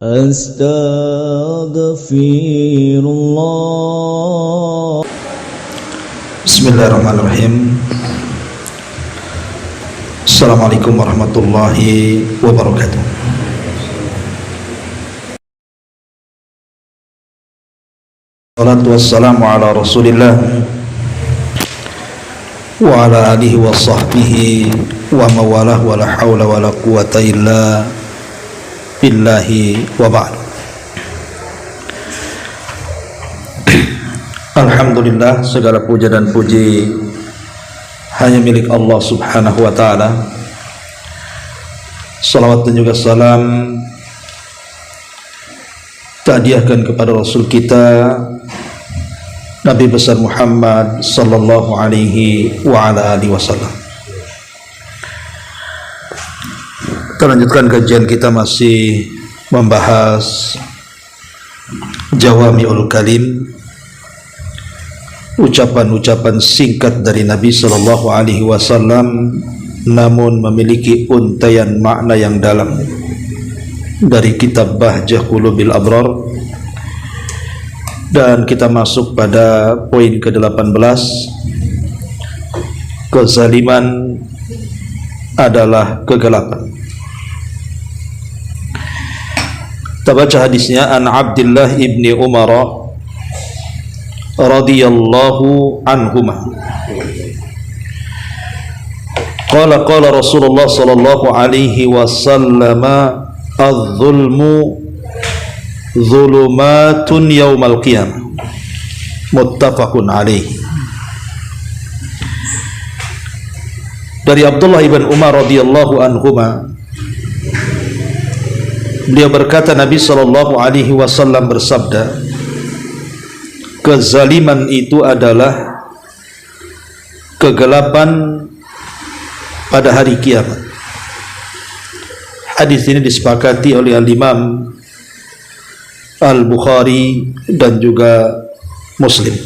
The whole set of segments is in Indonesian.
Astaghfirullah. Bismillahirrahmanirrahim. Assalamualaikum warahmatullahi wabarakatuh. Salatu wassalamu ala rasulillah wa ala alihi wa sahbihi wa mawalah wa la hawla wa la quwata illa billahi wa ba'd. Alhamdulillah, segala puja dan puji hanya milik Allah subhanahu wa ta'ala. Salawat dan juga salam tahdiahkan kepada Rasul kita Nabi besar Muhammad sallallahu alaihi wa ala alihi wasallam. Kita lanjutkan kajian kita, masih membahas Jawami'ul Kalim, ucapan-ucapan singkat dari Nabi sallallahu alaihi wasallam namun memiliki untaian makna yang dalam, dari kitab Bahjah Qulubil Abrar. Dan kita masuk pada poin ke-18, kezaliman adalah kegelapan. Kita baca hadisnya. An Abdullah ibni Umar radhiyallahu anhuma qala qala Rasulullah sallallahu alaihi wasallam az-zulmu zulumatun yaumal qiyamah, muttafaqun alaih. Dari Abdullah ibn Umar radhiyallahu anhuma, beliau berkata, Nabi sallallahu alaihi wasallam bersabda, kezaliman itu adalah kegelapan pada hari kiamat. Hadis ini disepakati oleh Al-Imam Al-Bukhari dan juga Muslim.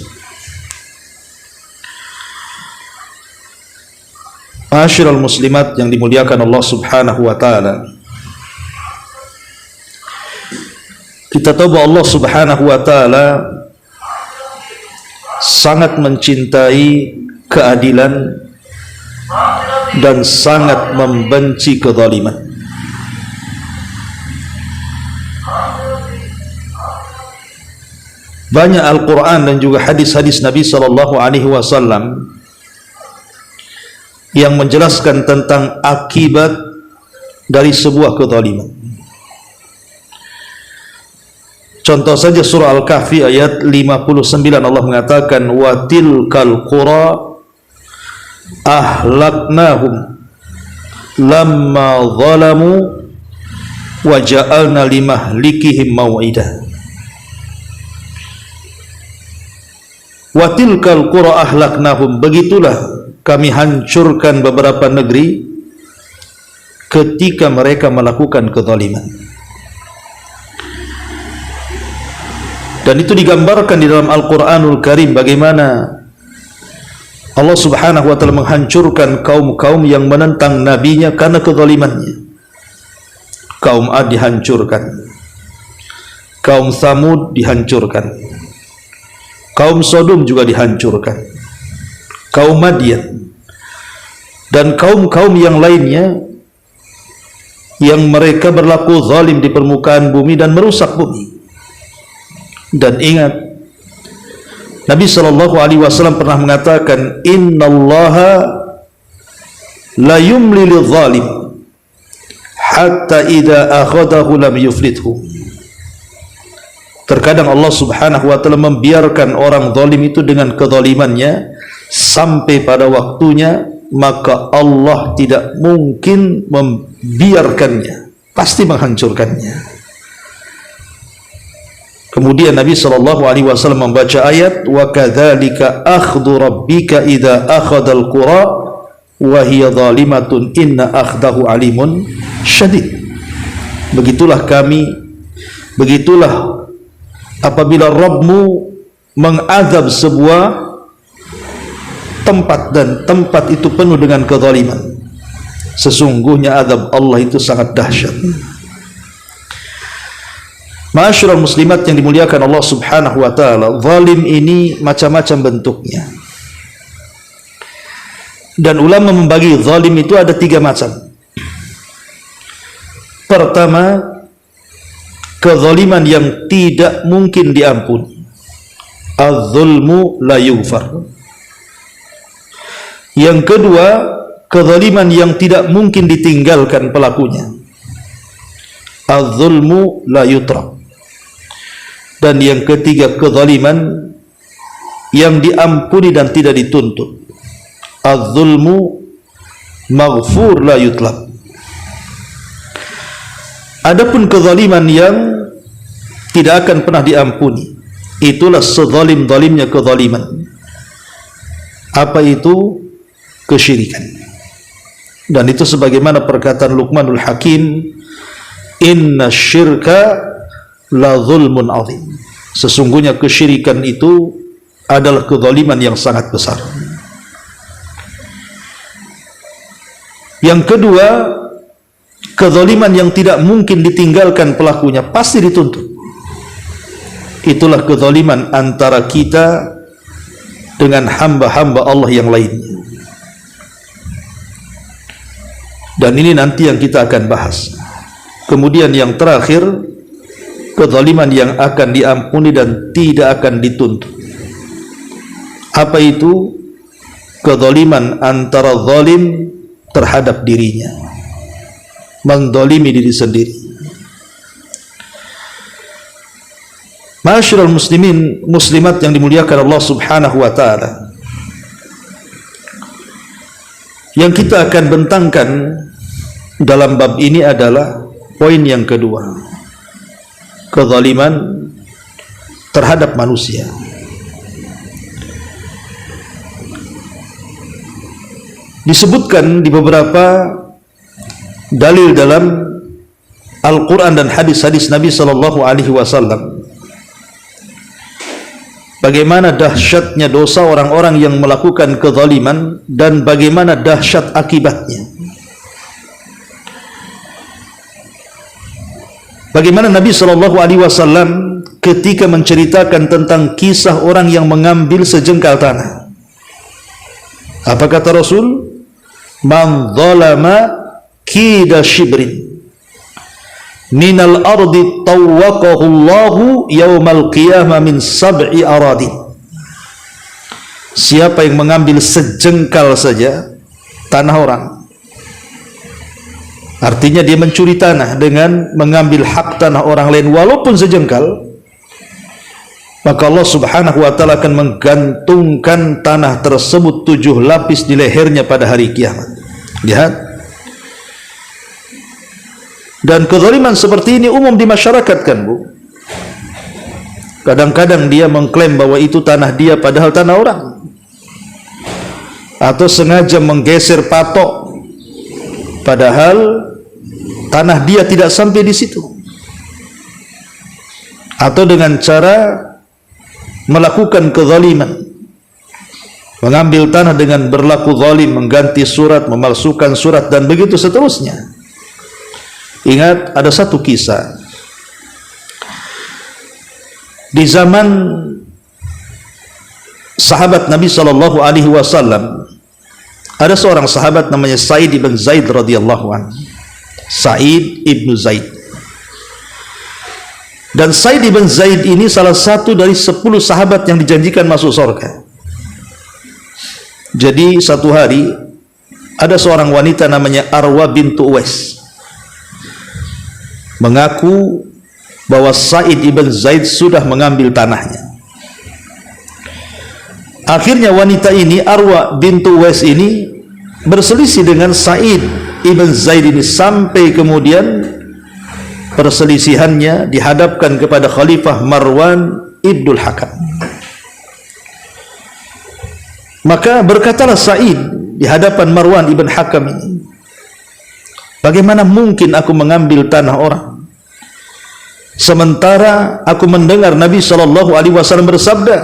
Ma'asyiral muslimat yang dimuliakan Allah subhanahu wa ta'ala, kita tahu bahwa Allah subhanahu wa ta'ala sangat mencintai keadilan dan sangat membenci kezaliman. Banyak Al-Quran dan juga hadis-hadis Nabi sallallahu alaihi wasallam yang menjelaskan tentang akibat dari sebuah kezaliman. Contoh saja surah Al-Kahfi ayat 59, Allah mengatakan, wa tilkal qura ahlaknahum lamma zalamu wa ja'alna limahlikihim maw'idah. Wa tilkal qura ahlaknahum, begitulah kami hancurkan beberapa negeri ketika mereka melakukan kezaliman. Dan itu digambarkan di dalam Al-Quranul Karim, bagaimana Allah subhanahu wa ta'ala menghancurkan kaum-kaum yang menentang nabinya karena kezalimannya. Kaum Ad dihancurkan, kaum Tsamud dihancurkan, kaum Sodom juga dihancurkan, kaum Madian, dan kaum-kaum yang lainnya yang mereka berlaku zalim di permukaan bumi dan merusak bumi. Dan ingat, Nabi sallallahu alaihi wasallam pernah mengatakan, innallaha la yumli lidh-dhalim hatta idza akhadahu lam yuflithu. Terkadang Allah subhanahu wa ta'ala membiarkan orang zalim itu dengan kezalimannya sampai pada waktunya, maka Allah tidak mungkin membiarkannya, pasti menghancurkannya. Kemudian Nabi sallallahu alaihi wasallam membaca ayat, wa kadzalika akhdhu rabbika idza akhadhal qura wa hiya zalimatun inna akhdahu alimun syadid. Begitulah apabila Rabbmu mengazab sebuah tempat dan tempat itu penuh dengan kezaliman, sesungguhnya azab Allah itu sangat dahsyat. Ma'asyiral muslimat yang dimuliakan Allah Subhanahu wa taala, zalim ini macam-macam bentuknya. Dan ulama membagi zalim itu ada 3 macam. Pertama, kezaliman yang tidak mungkin diampuni. Az-zulmu la yughfar. Yang kedua, kezaliman yang tidak mungkin ditinggalkan pelakunya. Az-zulmu la yutrak. Dan yang ketiga, kezaliman yang diampuni dan tidak dituntut. Az-zulmu maghfur la yutlab. Adapun kezaliman yang tidak akan pernah diampuni, itulah sezalim-zalimnya kezaliman. Apa itu? Kesyirikan. Dan itu sebagaimana perkataan Luqmanul Hakim, inna syirka la zulmun azim. Sesungguhnya kesyirikan itu adalah kezaliman yang sangat besar. Yang kedua, kezaliman yang tidak mungkin ditinggalkan pelakunya, pasti dituntut. Itulah kezaliman antara kita dengan hamba-hamba Allah yang lainnya. Dan ini nanti yang kita akan bahas. Kemudian yang terakhir, kezaliman yang akan diampuni dan tidak akan dituntut. Apa itu? Kezaliman antara zalim terhadap dirinya, menzalimi diri sendiri. Ma'asyiral muslimin muslimat yang dimuliakan Allah Subhanahu wa taala, yang kita akan bentangkan dalam bab ini adalah poin yang kedua, kezaliman terhadap manusia. Disebutkan di beberapa dalil dalam Al-Quran dan hadis-hadis Nabi sallallahu alaihi wasallam, bagaimana dahsyatnya dosa orang-orang yang melakukan kezaliman dan bagaimana dahsyat akibatnya. Bagaimana Nabi sallallahu alaihi wasallam ketika menceritakan tentang kisah orang yang mengambil sejengkal tanah, apa kata Rasul? Man zalama kida shibrin minal ardi tawwaqahu Allahu yaumal qiyamah min sab'i aradin. Siapa yang mengambil sejengkal saja tanah orang, artinya dia mencuri tanah dengan mengambil hak tanah orang lain walaupun sejengkal, maka Allah Subhanahu wa ta'ala akan menggantungkan tanah tersebut 7 lapis di lehernya pada hari kiamat. Lihat. Dan kezaliman seperti ini umum di masyarakat, kan Bu? Kadang-kadang dia mengklaim bahwa itu tanah dia padahal tanah orang, atau sengaja menggeser patok padahal tanah dia tidak sampai di situ, atau dengan cara melakukan kezaliman, mengambil tanah dengan berlaku zalim, mengganti surat, memalsukan surat, dan begitu seterusnya. Ingat, ada satu kisah di zaman sahabat Nabi sallallahu alaihi wasallam. Ada seorang sahabat namanya Sa'id ibn Zaid radhiyallahu anhu. Sa'id ibn Zaid. Dan Sa'id ibn Zaid ini salah satu dari 10 sahabat yang dijanjikan masuk surga. Jadi satu hari ada seorang wanita namanya Arwa bintu Uwais mengaku bahwa Sa'id ibn Zaid sudah mengambil tanahnya. Akhirnya wanita ini, Arwa bintu Uwais ini, berselisih dengan Sa'id ibn Zaid ini sampai kemudian perselisihannya dihadapkan kepada Khalifah Marwan ibnul Hakam. Maka berkatalah Sa'id di hadapan Marwan ibn Hakam ini, bagaimana mungkin aku mengambil tanah orang, sementara aku mendengar Nabi SAW bersabda,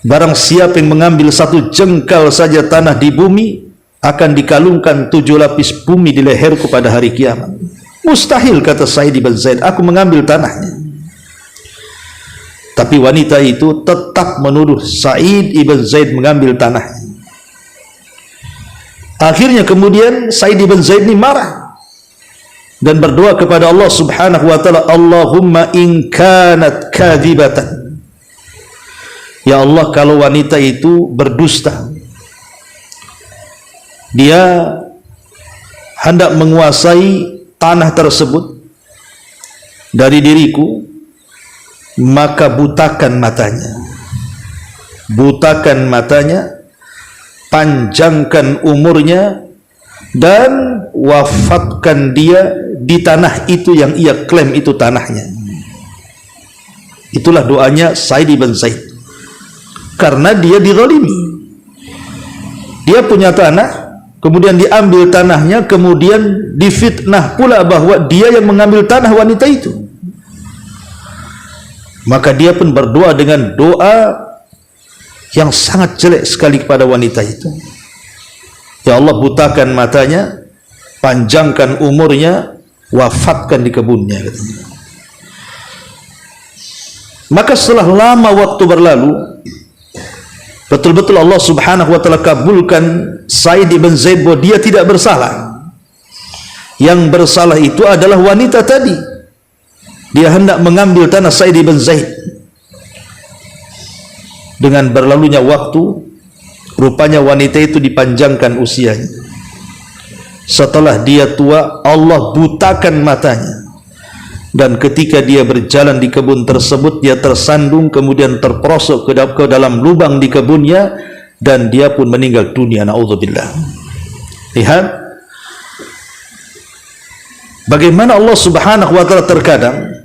barang siapa yang mengambil 1 jengkal saja tanah di bumi, akan dikalungkan 7 lapis bumi di leherku pada hari kiamat. Mustahil, kata Sa'id ibn Zaid, aku mengambil tanahnya. Tapi wanita itu tetap menuduh Sa'id ibn Zaid mengambil tanahnya. Akhirnya kemudian Sa'id ibn Zaid ini marah dan berdoa kepada Allah Subhanahu wa taala, Allahumma in kanat kadhibatan. Ya Allah, kalau wanita itu berdusta, dia hendak menguasai tanah tersebut dari diriku, maka butakan matanya, panjangkan umurnya, dan wafatkan dia di tanah itu yang ia klaim itu tanahnya. Itulah doanya Sa'id ibn Zaid, karena dia dizalimi. Dia punya tanah, kemudian diambil tanahnya, kemudian difitnah pula bahwa dia yang mengambil tanah wanita itu. Maka dia pun berdoa dengan doa yang sangat jelek sekali kepada wanita itu. Ya Allah, butakan matanya, panjangkan umurnya, wafatkan di kebunnya, katanya. Maka setelah lama waktu berlalu, betul-betul Allah Subhanahu wa taala kabulkan Sa'id ibn Zaid bahwa dia tidak bersalah. Yang bersalah itu adalah wanita tadi. Dia hendak mengambil tanah Sa'id ibn Zaid. Dengan berlalunya waktu, rupanya wanita itu dipanjangkan usianya. Setelah dia tua, Allah butakan matanya. Dan ketika dia berjalan di kebun tersebut, dia tersandung, kemudian terperosok ke dalam lubang di kebunnya, dan dia pun meninggal dunia. Na'udzubillah. Lihat bagaimana Allah Subhanahu wa taala terkadang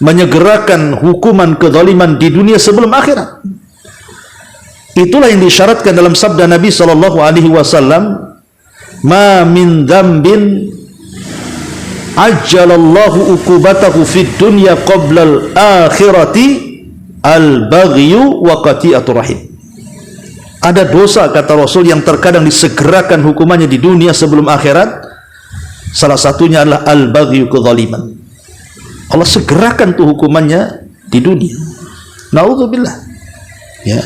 menyegerakan hukuman kezaliman di dunia sebelum akhirat. Itulah yang disyaratkan dalam sabda Nabi sallallahu alaihi wasallam, "Ma min dzambin ajjalallahu uqubatahu fid dunya qabla al-akhirati al-baghyu wa qati'atur rahim." Ada dosa, kata Rasul, yang terkadang disegerakan hukumannya di dunia sebelum akhirat. Salah satunya adalah al-baghyu, kezaliman. Allah segerakan tuh hukumannya di dunia. Na'udzubillah. Ya.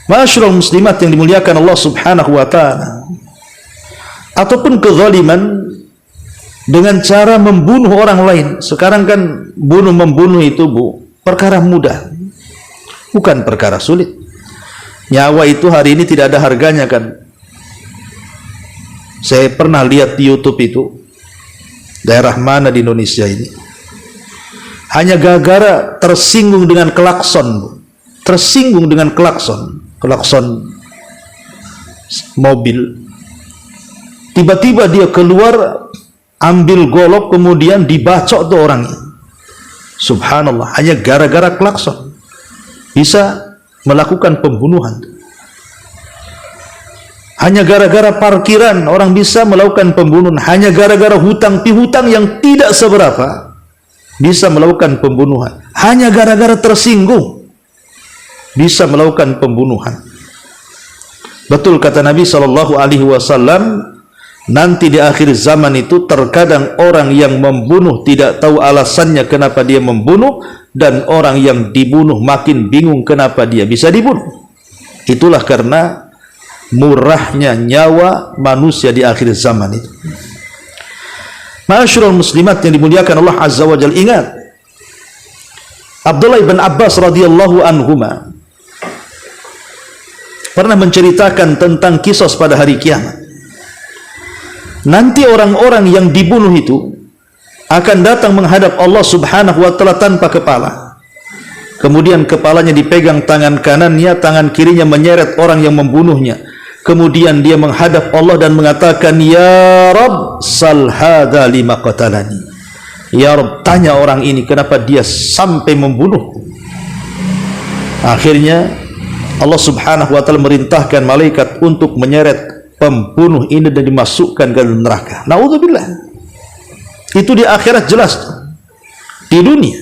Ma'asyiral muslimat yang dimuliakan Allah Subhanahu wa taala. Ataupun kezaliman dengan cara membunuh orang lain. Sekarang kan membunuh itu, Bu, perkara mudah. Bukan perkara sulit. Nyawa itu hari ini tidak ada harganya, kan. Saya pernah lihat di YouTube itu, daerah mana di Indonesia ini, hanya gara-gara tersinggung dengan klakson, Bu. Tersinggung dengan klakson mobil, tiba-tiba dia keluar, ambil golok, kemudian dibacok tuh orangnya. Subhanallah, hanya gara-gara klakson bisa melakukan pembunuhan. Hanya gara-gara parkiran orang bisa melakukan pembunuhan. Hanya gara-gara hutang pihutang yang tidak seberapa bisa melakukan pembunuhan. Hanya gara-gara tersinggung bisa melakukan pembunuhan. Betul kata Nabi sallallahu alaihi wasallam, nanti di akhir zaman itu terkadang orang yang membunuh tidak tahu alasannya kenapa dia membunuh, dan orang yang dibunuh makin bingung kenapa dia bisa dibunuh. Itulah karena murahnya nyawa manusia di akhir zaman itu. Ma'asyiral muslimat yang dimuliakan Allah Azza wa Jalla, ingat Abdullah bin Abbas radhiyallahu anhuma pernah menceritakan tentang kisos pada hari kiamat. Nanti orang-orang yang dibunuh itu akan datang menghadap Allah Subhanahu wa taala tanpa kepala. Kemudian kepalanya dipegang tangan kanannya, tangan kirinya menyeret orang yang membunuhnya. Kemudian dia menghadap Allah dan mengatakan, "Ya Rabb, sal hadza lima qatalani." Ya Rabb, tanya orang ini kenapa dia sampai membunuh. Akhirnya Allah Subhanahu wa taala merintahkan malaikat untuk menyeret pembunuh ini dan dimasukkan ke dalam neraka. Naudzubillah. Itu di akhirat jelas. Di dunia,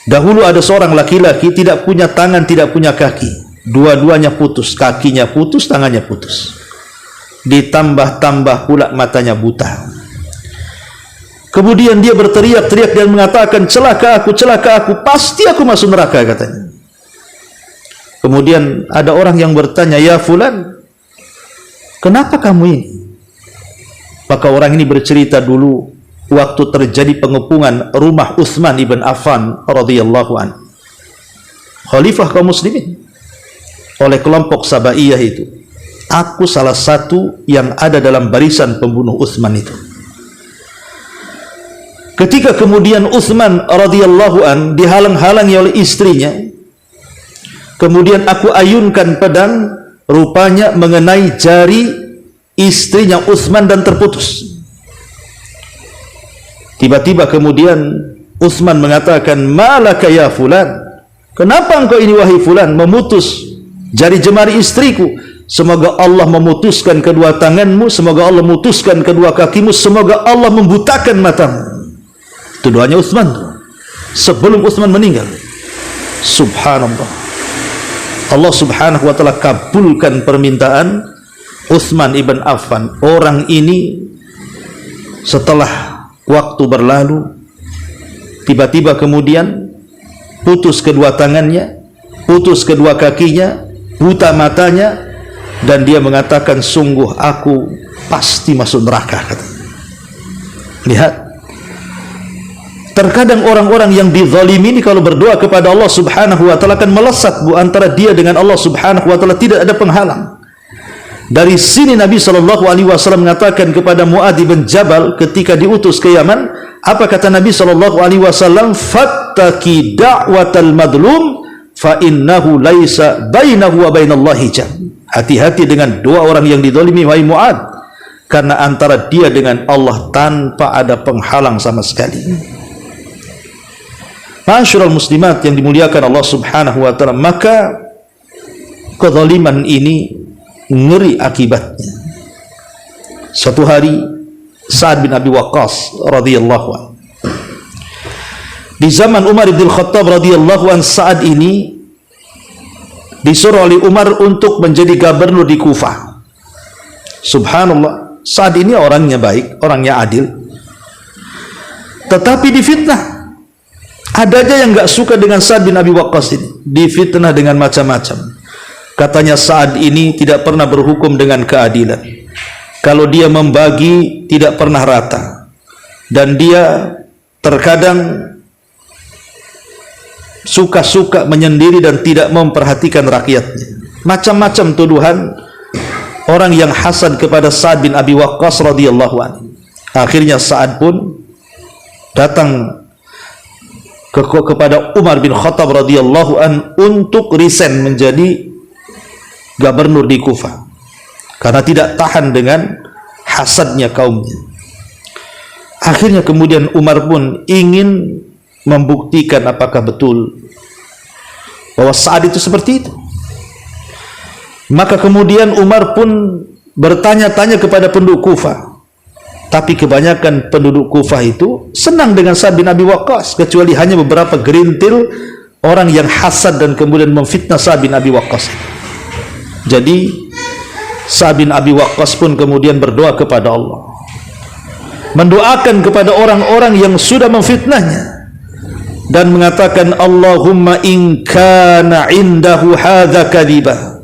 dahulu ada seorang laki-laki tidak punya tangan, tidak punya kaki, dua-duanya putus, kakinya putus, tangannya putus, ditambah-tambah pula matanya buta. Kemudian dia berteriak-teriak dan mengatakan, celaka aku, pasti aku masuk neraka, katanya. Kemudian ada orang yang bertanya, ya fulan, kenapa kamu ini? Maka orang ini bercerita dulu waktu terjadi pengepungan rumah Utsman ibn Affan radhiyallahu anhu, khalifah kaum muslimin, oleh kelompok Sabaiyah itu. Aku salah satu yang ada dalam barisan pembunuh Utsman itu. Ketika kemudian Utsman radhiyallahu an dihalang-halangi oleh istrinya, kemudian aku ayunkan pedang, rupanya mengenai jari istrinya Utsman dan terputus. Tiba-tiba kemudian Utsman mengatakan, malaka ya fulan, kenapa engkau ini wahai fulan memutus jari jemari istriku? Semoga Allah memutuskan kedua tanganmu, semoga Allah memutuskan kedua kakimu, semoga Allah membutakan matamu. Itu doanya Utsman sebelum Utsman meninggal. Subhanallah, Allah subhanahu wa ta'ala kabulkan permintaan Utsman ibn Affan. Orang ini setelah waktu berlalu, tiba-tiba kemudian putus kedua tangannya, putus kedua kakinya, buta matanya, dan dia mengatakan, sungguh aku pasti masuk neraka, katanya. Lihat, terkadang orang-orang yang dizalimi ini kalau berdoa kepada Allah subhanahu wa ta'ala akan melesat, bu, antara dia dengan Allah subhanahu wa ta'ala tidak ada penghalang. Dari sini Nabi SAW mengatakan kepada Mu'adz bin Jabal ketika diutus ke Yaman, apa kata Nabi SAW? Fattaki da'watal madlum fa innahu laisa bainahu wa bainallahi hijab. Hati-hati dengan doa orang yang dizalimi, wahai Mu'adz, karena antara dia dengan Allah tanpa ada penghalang sama sekali. Ma'asyiral muslimat yang dimuliakan Allah subhanahu wa ta'ala, maka kezaliman ini ngeri akibatnya. Suatu hari Sa'ad bin Abi Waqqas radhiyallahu anhu, di zaman Umar bin Khattab radhiyallahu anhu, Sa'ad ini disuruh oleh Umar untuk menjadi gubernur di Kufah. Subhanallah, Sa'ad ini orangnya baik, orangnya adil, tetapi difitnah. Ada aja yang gak suka dengan Sa'ad bin Abi Waqqas ini, difitnah dengan macam-macam. Katanya Sa'ad ini tidak pernah berhukum dengan keadilan. Kalau dia membagi tidak pernah rata, dan dia terkadang suka-suka menyendiri dan tidak memperhatikan rakyatnya. Macam-macam tuduhan orang yang hasad kepada Sa'ad bin Abi Waqqas radhiyallahu anhu. Akhirnya Sa'ad pun datang kepada Umar bin Khattab radhiyallahu an untuk resign menjadi gubernur di Kufah karena tidak tahan dengan hasadnya kaumnya. Akhirnya kemudian Umar pun ingin membuktikan apakah betul bahwa Sa'ad itu seperti itu. Maka kemudian Umar pun bertanya-tanya kepada penduduk Kufah. Tapi kebanyakan penduduk Kufah itu senang dengan Sa'ad bin Abi Waqqas, kecuali hanya beberapa gerintil orang yang hasad dan kemudian memfitnah Sa'ad bin Abi Waqqas. Jadi Sa'ad bin Abi Waqqas pun kemudian berdoa kepada Allah, mendoakan kepada orang-orang yang sudah memfitnahnya, dan mengatakan, Allahumma in kana indahu hadza kadhiba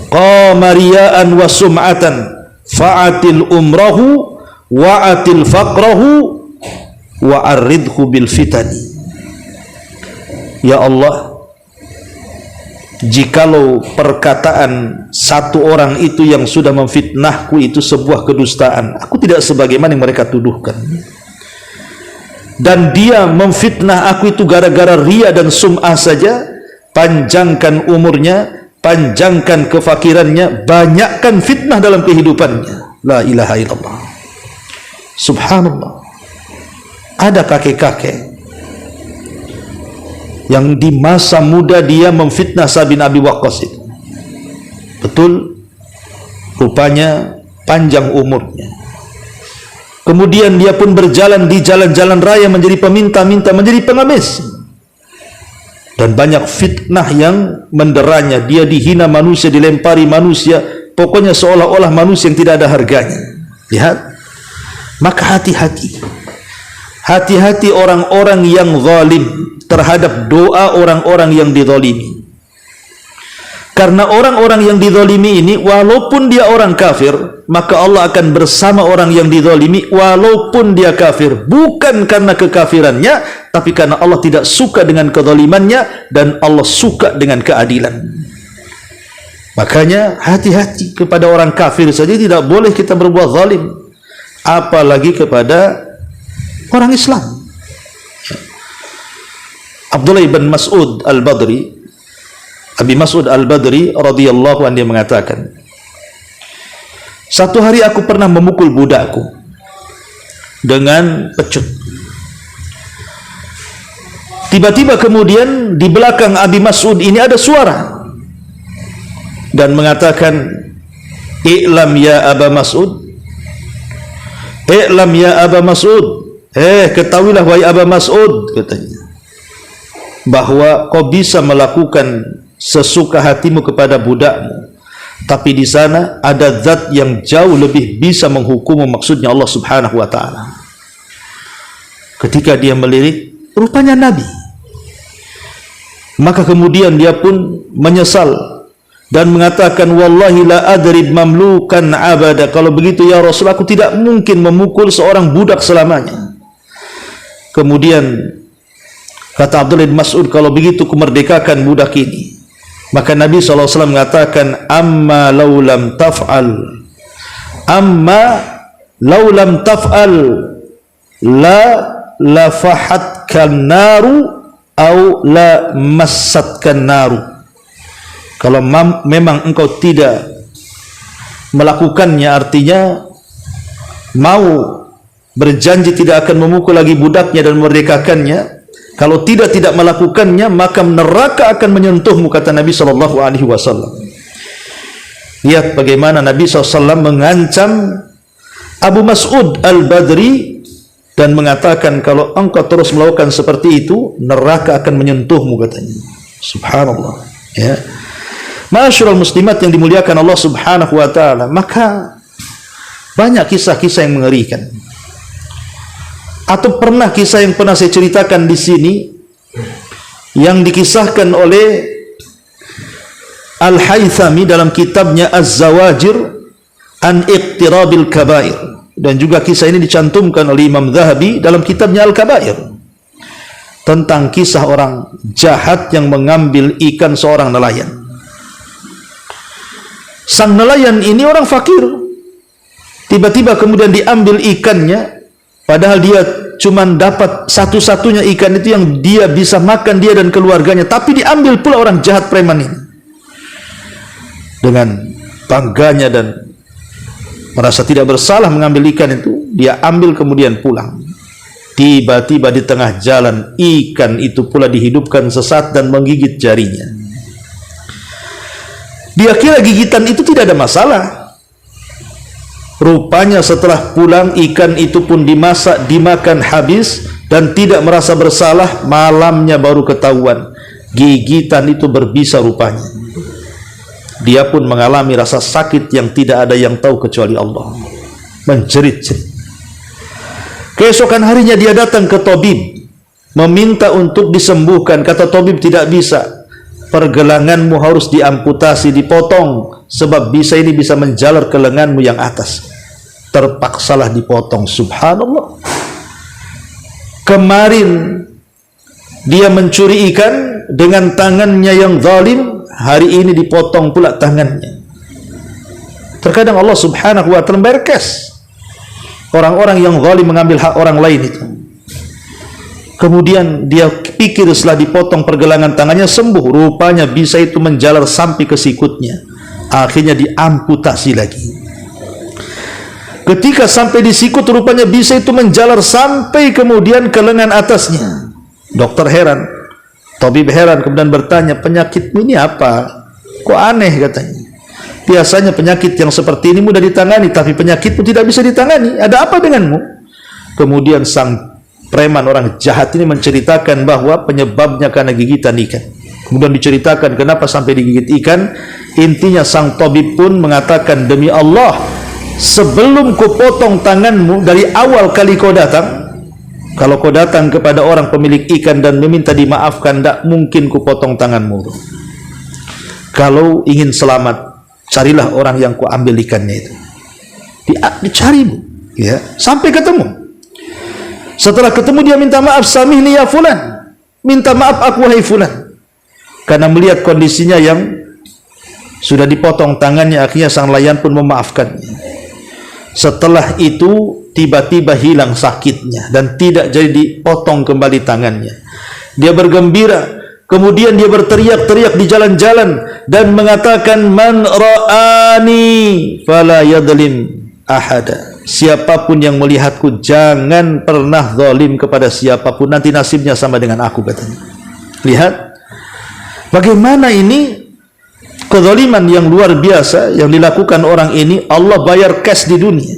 qama riya'an wa sum'atan fa'atil umrahu wa'atil faqrahu wa'arridhu bil fitani. Ya Allah, jikalau perkataan satu orang itu yang sudah memfitnahku itu sebuah kedustaan, aku tidak sebagaimana yang mereka tuduhkan, dan dia memfitnah aku itu gara-gara ria dan sum'ah saja, panjangkan umurnya, panjangkan kefakirannya, banyakkan fitnah dalam kehidupannya. La ilaha illallah. Subhanallah, ada kakek-kakek yang di masa muda dia memfitnah Sa'ad bin Abi Waqqas itu. Betul, rupanya panjang umurnya. Kemudian dia pun berjalan di jalan-jalan raya menjadi peminta-minta, menjadi pengemis, dan banyak fitnah yang menderanya. Dia dihina manusia, dilempari manusia, pokoknya seolah-olah manusia yang tidak ada harganya. Lihat, maka hati-hati. Hati-hati orang-orang yang zalim terhadap doa orang-orang yang dizalimi. Karena orang-orang yang dizalimi ini walaupun dia orang kafir, maka Allah akan bersama orang yang dizalimi walaupun dia kafir, bukan karena kekafirannya, tapi karena Allah tidak suka dengan kezalimannya dan Allah suka dengan keadilan. Makanya hati-hati kepada orang kafir saja tidak boleh kita berbuat zalim, apalagi kepada orang Islam. Abdullah bin Mas'ud Al-Badri, Abi Mas'ud Al-Badri radhiyallahu anhu, dia mengatakan, satu hari aku pernah memukul budakku dengan pecut. Tiba-tiba kemudian di belakang Abi Mas'ud ini ada suara dan mengatakan, "I'lam ya Aba Mas'ud, i'lam ya Aba Mas'ud, ketahuilah wahai Aba Mas'ud," katanya, bahwa kau bisa melakukan sesuka hatimu kepada budakmu, tapi di sana ada zat yang jauh lebih bisa menghukummu, maksudnya Allah Subhanahu wa taala. Ketika dia melirik, rupanya Nabi. Maka kemudian dia pun menyesal dan mengatakan, wallahi la adrib mamlukan abada, kalau begitu ya Rasul, aku tidak mungkin memukul seorang budak selamanya. Kemudian kata Abdullah bin Mas'ud, kalau begitu kumerdekakan budak ini. Maka Nabi SAW mengatakan, amma laulam taf'al, amma laulam taf'al la lafahatkan naru au la massatkan naru. Kalau memang engkau tidak melakukannya, artinya mau berjanji tidak akan memukul lagi budaknya dan memerdekakannya, kalau tidak melakukannya, maka neraka akan menyentuhmu, kata Nabi SAW. Lihat bagaimana Nabi SAW mengancam Abu Mas'ud Al-Badri dan mengatakan, kalau engkau terus melakukan seperti itu, neraka akan menyentuhmu, katanya. Subhanallah, ya. Ma'asyiral muslimat yang dimuliakan Allah Subhanahu wa taala, maka banyak kisah-kisah yang mengerikan. Atau pernah kisah yang pernah saya ceritakan di sini yang dikisahkan oleh Al-Haythami dalam kitabnya Az-Zawajir an Iqtirabil Kabair, dan juga kisah ini dicantumkan oleh Imam Zahabi dalam kitabnya Al-Kabair, tentang kisah orang jahat yang mengambil ikan seorang nelayan. Sang nelayan ini orang fakir, tiba-tiba kemudian diambil ikannya, padahal dia cuma dapat satu-satunya ikan itu yang dia bisa makan, dia dan keluarganya, tapi diambil pula orang jahat preman ini. Dengan bangganya dan merasa tidak bersalah mengambil ikan itu, dia ambil kemudian pulang. Tiba-tiba di tengah jalan, ikan itu pula dihidupkan sesat dan menggigit jarinya. Dia kira gigitan itu tidak ada masalah. Rupanya setelah pulang, ikan itu pun dimasak, dimakan habis, dan tidak merasa bersalah. Malamnya baru ketahuan gigitan itu berbisa rupanya. Dia pun mengalami rasa sakit yang tidak ada yang tahu kecuali Allah, menjerit-jerit. Keesokan harinya dia datang ke tabib, meminta untuk disembuhkan. Kata tabib, tidak bisa, pergelanganmu harus diamputasi, dipotong, sebab bisa ini bisa menjalar ke lenganmu yang atas. Terpaksalah dipotong. Subhanallah. Kemarin dia mencuri ikan dengan tangannya yang zalim, hari ini dipotong pula tangannya. Terkadang Allah Subhanahu wa ta'ala berkes orang-orang yang zalim mengambil hak orang lain itu. Kemudian dia pikir setelah dipotong pergelangan tangannya sembuh, rupanya bisa itu menjalar sampai ke sikutnya. Akhirnya diamputasi lagi. Ketika sampai di sikut, rupanya bisa itu menjalar sampai kemudian ke lengan atasnya. Dokter heran, tabib heran, kemudian bertanya, penyakitmu ini apa? Kok aneh, katanya. Biasanya penyakit yang seperti ini mudah ditangani, tapi penyakitmu tidak bisa ditangani. Ada apa denganmu? Kemudian sang preman, orang jahat ini menceritakan bahwa penyebabnya karena gigitan ikan. Kemudian diceritakan kenapa sampai digigit ikan. Intinya sang tabib pun mengatakan, demi Allah, sebelum ku potong tanganmu dari awal kali kau datang, kalau kau datang kepada orang pemilik ikan dan meminta dimaafkan, tidak mungkin ku potong tanganmu. Kalau ingin selamat, carilah orang yang kau ambil ikannya itu. Dicari, ya, sampai ketemu. Setelah ketemu dia minta maaf, samihni ya fulan, minta maaf aku wahai fulan, karena melihat kondisinya yang sudah dipotong tangannya. Akhirnya sang nelayan pun memaafkannya. Setelah itu tiba-tiba hilang sakitnya dan tidak jadi dipotong kembali tangannya. Dia bergembira, kemudian dia berteriak-teriak di jalan-jalan dan mengatakan, man ra'ani fala yadlim ahada. Siapapun yang melihatku jangan pernah zalim kepada siapapun, nanti nasibnya sama dengan aku, katanya. Lihat bagaimana ini kezaliman yang luar biasa yang dilakukan orang ini. Allah bayar cash di dunia.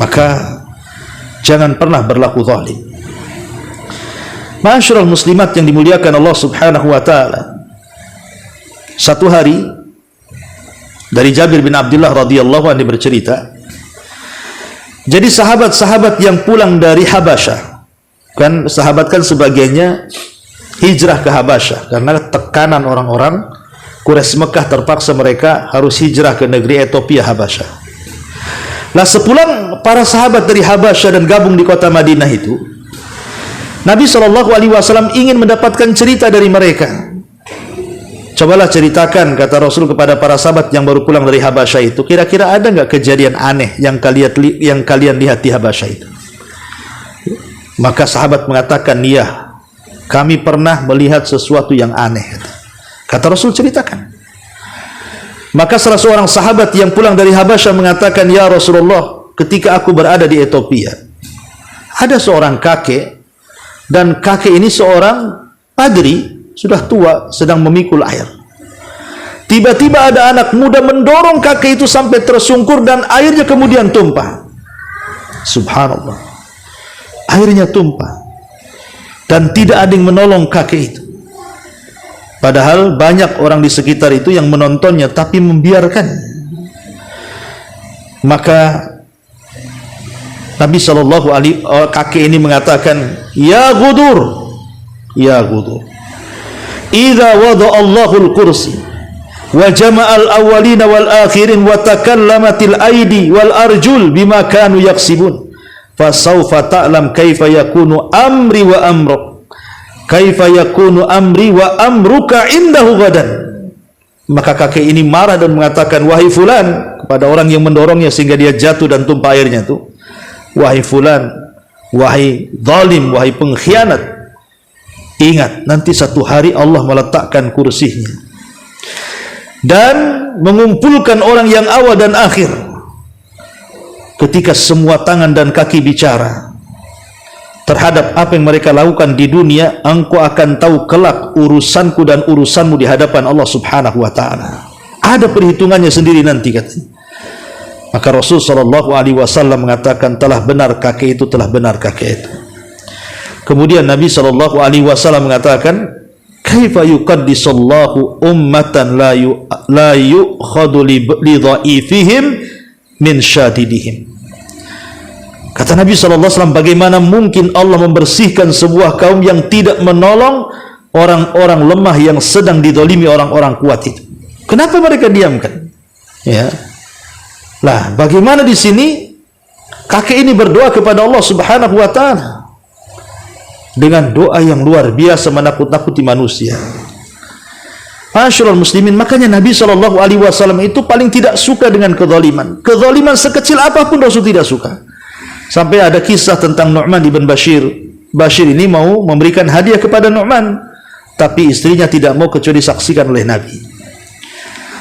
Maka jangan pernah berlaku zalim. Ma'asyiral muslimat yang dimuliakan Allah Subhanahu wa taala. Satu hari dari Jabir bin Abdullah radhiyallahu anhu bercerita, jadi sahabat-sahabat yang pulang dari Habasyah, kan sahabat kan sebagiannya hijrah ke Habasyah karena tekanan orang-orang Quraisy Mekah, terpaksa mereka harus hijrah ke negeri Ethiopia, Habasyah. Nah, sepulang para sahabat dari Habasyah dan gabung di kota Madinah itu, Nabi SAW ingin mendapatkan cerita dari mereka. Cobalah ceritakan, kata Rasul kepada para sahabat yang baru pulang dari Habasyah itu, kira-kira ada nggak kejadian aneh yang kalian lihat di Habasyah itu? Maka sahabat mengatakan, iya, kami pernah melihat sesuatu yang aneh. Kata Rasul, ceritakan. Maka salah seorang sahabat yang pulang dari Habasyah mengatakan, ya Rasulullah, ketika aku berada di Ethiopia, ada seorang kakek, dan kakek ini seorang padri, sudah tua, sedang memikul air. Tiba-tiba ada anak muda mendorong kakek itu sampai tersungkur dan airnya kemudian tumpah. Subhanallah, airnya tumpah dan tidak ada yang menolong kakek itu. Padahal banyak orang di sekitar itu yang menontonnya, tapi membiarkan. Maka Nabi kakek ini mengatakan, ya Ghudur, ya Ghudur, idza wada Allahul kursi wa jama'al awwalina wal akhirin wa takallamatil aidi wal arjul bima kanu yaksibun fasawfa ta'lam kaifa yakunu amri wa amruk, kaifa yakunu amri wa amruka indahu gadan. Maka kakek ini marah dan mengatakan, wahai fulan, kepada orang yang mendorongnya sehingga dia jatuh dan tumpah airnya itu, wahai fulan, wahai zalim, wahai pengkhianat, ingat nanti satu hari Allah meletakkan kursinya dan mengumpulkan orang yang awal dan akhir. Ketika semua tangan dan kaki bicara terhadap apa yang mereka lakukan di dunia, engkau akan tahu kelak urusanku dan urusanmu di hadapan Allah Subhanahu wa taala. Ada perhitungannya sendiri nanti, katanya. Maka Rasul SAW mengatakan, telah benar kakek itu, telah benar kakek itu. Kemudian Nabi SAW mengatakan, kaifa yuqaddisallahu ummatan la yu'khadu li dhaifihim min syadidihim. Kata Nabi SAW, bagaimana mungkin Allah membersihkan sebuah kaum yang tidak menolong orang-orang lemah yang sedang didolimi orang-orang kuat itu? Kenapa mereka diamkan? Ya. Lah, bagaimana di sini kakek ini berdoa kepada Allah Subhanahu wa taala dengan doa yang luar biasa menakut-nakuti manusia. Ma'asyiral muslimin, makanya Nabi SAW itu paling tidak suka dengan kezaliman. Kezaliman sekecil apapun Rasul tidak suka. Sampai ada kisah tentang Nu'man ibn Bashir. Bashir ini mau memberikan hadiah kepada Nu'man, tapi istrinya tidak mau kecuali disaksikan oleh Nabi.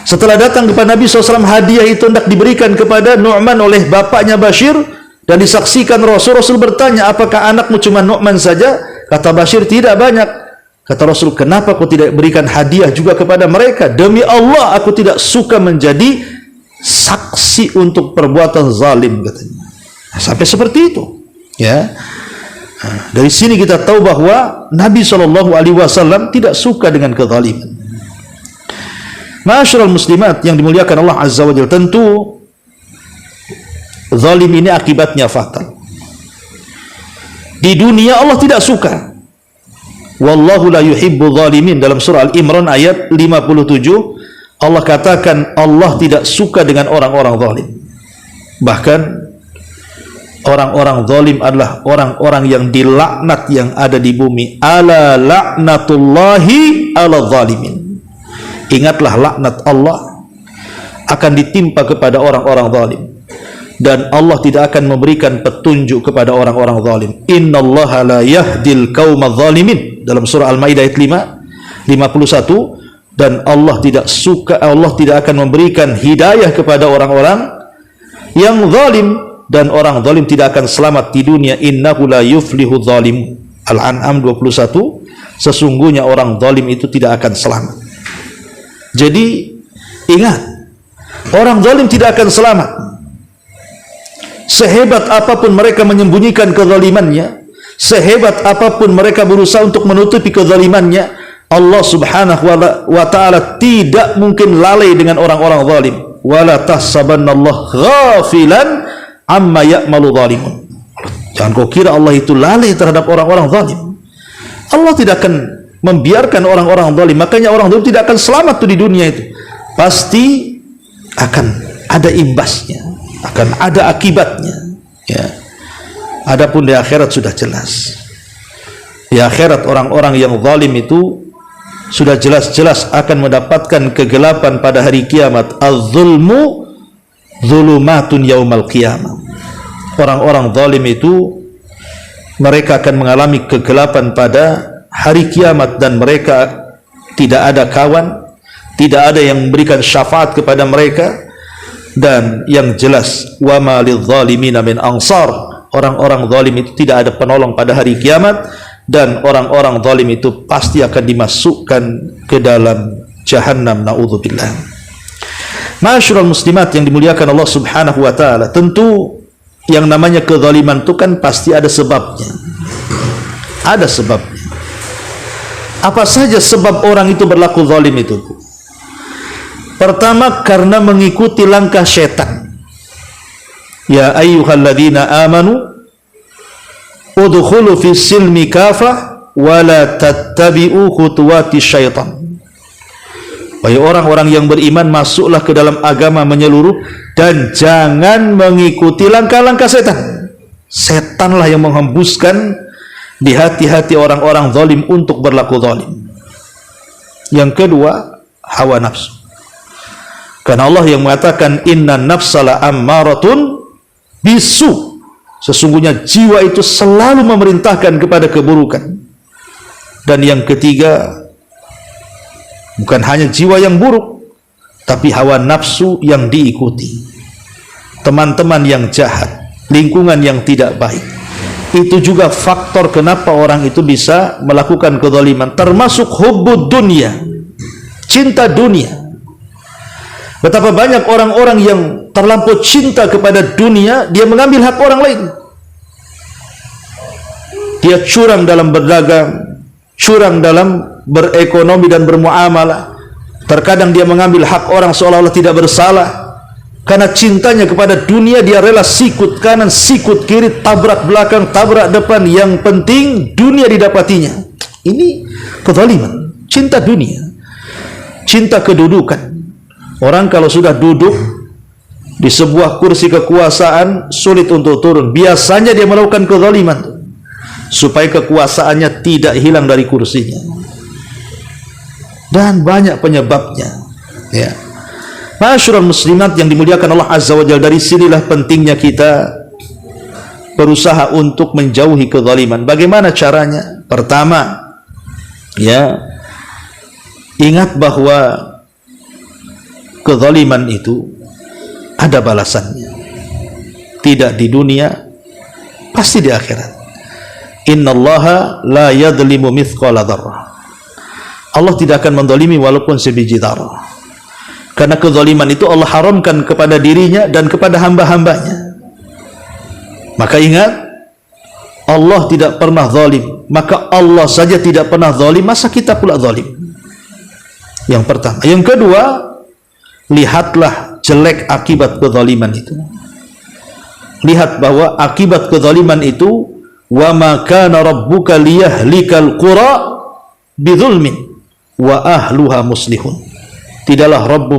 Setelah datang kepada Nabi SAW, hadiah itu hendak diberikan kepada Nu'man oleh bapaknya Bashir dan disaksikan Rasul. Rasul bertanya, apakah anakmu cuma Nu'man saja? Kata Bashir, tidak, banyak. Kata Rasul, kenapa kau tidak berikan hadiah juga kepada mereka? Demi Allah, aku tidak suka menjadi saksi untuk perbuatan zalim, katanya. Sampai seperti itu, ya. Dari sini kita tahu bahwa Nabi SAW tidak suka dengan kezaliman. Ma'asyiral muslimat yang dimuliakan Allah Azza wa Jalla, tentu zalim ini akibatnya fatal. Di dunia Allah tidak suka. Wallahu la yuhibbu zalimin. Dalam surah Al-Imran ayat 57 Allah katakan Allah tidak suka dengan orang-orang zalim. Bahkan orang-orang zalim adalah orang-orang yang dilaknat yang ada di bumi. Ala la'natullahi ala zalimin. Ingatlah laknat Allah akan ditimpa kepada orang-orang zalim, dan Allah tidak akan memberikan petunjuk kepada orang-orang zalim. Innallaha la yahdil qaumadz zalimin. Dalam surah Al-Maidah ayat 51, dan Allah tidak suka, Allah tidak akan memberikan hidayah kepada orang-orang yang zalim, dan orang zalim tidak akan selamat di dunia. Innahu la yuflihu zalim. Al-An'am 21, sesungguhnya orang zalim itu tidak akan selamat. Jadi ingat, orang zalim tidak akan selamat. Sehebat apapun mereka menyembunyikan kezalimannya, sehebat apapun mereka berusaha untuk menutupi kezalimannya, Allah subhanahu wa ta'ala tidak mungkin lalai dengan orang-orang zalim. Wala tahsabannallaha ghafilan amma ya'malu zalimun. Jangan kau kira Allah itu lalai terhadap orang-orang zalim. Allah tidak akan membiarkan orang-orang zalim. Makanya orang zalim tidak akan selamat tuh di dunia itu. Pasti akan ada imbasnya, akan ada akibatnya, ya. Adapun di akhirat sudah jelas. Di akhirat orang-orang yang zalim itu sudah jelas-jelas akan mendapatkan kegelapan pada hari kiamat. Az-zulmu zulumatun yaumal qiyamah. Orang-orang zalim itu mereka akan mengalami kegelapan pada hari kiamat, dan mereka tidak ada kawan, tidak ada yang memberikan syafaat kepada mereka. Dan yang jelas, wa ma lidzalimina min ansar. Orang-orang zalim itu tidak ada penolong pada hari kiamat, dan orang-orang zalim itu pasti akan dimasukkan ke dalam jahannam. Naudzubillah. Ma'asyiral muslimat yang dimuliakan Allah Subhanahu wa taala, tentu yang namanya kezaliman itu kan pasti ada sebabnya. Ada sebabnya. Apa saja sebab orang itu berlaku zalim itu? Pertama, karena mengikuti langkah syaitan. Ya ayyuhalladzina amanu udkhulu fis silmi kafah wa la tattabi'u khutuwati syaitan. Wahai orang-orang yang beriman, masuklah ke dalam agama menyeluruh dan jangan mengikuti langkah-langkah setan. Setanlah yang menghembuskan di hati-hati orang-orang zalim untuk berlaku zalim. Yang kedua, hawa nafsu. Karena Allah yang mengatakan inna nafsala ammaratun bisu. Sesungguhnya jiwa itu selalu memerintahkan kepada keburukan. Dan yang ketiga, bukan hanya jiwa yang buruk, tapi hawa nafsu yang diikuti. Teman-teman yang jahat, lingkungan yang tidak baik. Itu juga faktor kenapa orang itu bisa melakukan kezaliman. Termasuk hubbud dunya, cinta dunia. Betapa banyak orang-orang yang terlampau cinta kepada dunia, dia mengambil hak orang lain. Dia curang dalam berdagang, curang dalam berekonomi dan bermuamalah. Terkadang dia mengambil hak orang seolah-olah tidak bersalah. Karena cintanya kepada dunia, dia rela sikut kanan, sikut kiri, tabrak belakang, tabrak depan. Yang penting dunia didapatinya. Ini kezaliman, cinta dunia, cinta kedudukan. Orang kalau sudah duduk di sebuah kursi kekuasaan, sulit untuk turun. Biasanya dia melakukan kezaliman supaya kekuasaannya tidak hilang dari kursinya. Dan banyak penyebabnya, ya. Ma'asyiral muslimat yang dimuliakan Allah Azza wa Jalla, dari sinilah pentingnya kita berusaha untuk menjauhi kezaliman. Bagaimana caranya? Pertama, ya, ingat bahwa kezaliman itu ada balasannya. Tidak di dunia, pasti di akhirat. Innallaha la yadlimu mithqala dzarrah. Allah tidak akan menzalimi walaupun sebiji dzarrah. Karena kezaliman itu Allah haramkan kepada dirinya dan kepada hamba-hambanya. Maka ingat, Allah tidak pernah zalim. Maka Allah saja tidak pernah zalim, masa kita pula zalim? Yang pertama. Yang kedua, lihatlah jelek akibat kezaliman itu. Lihat bahwa akibat kezaliman itu wa ma kana rabbuka liyahlikal qura bidzulmin wa ahluha muslihun. Tidaklah Rabbu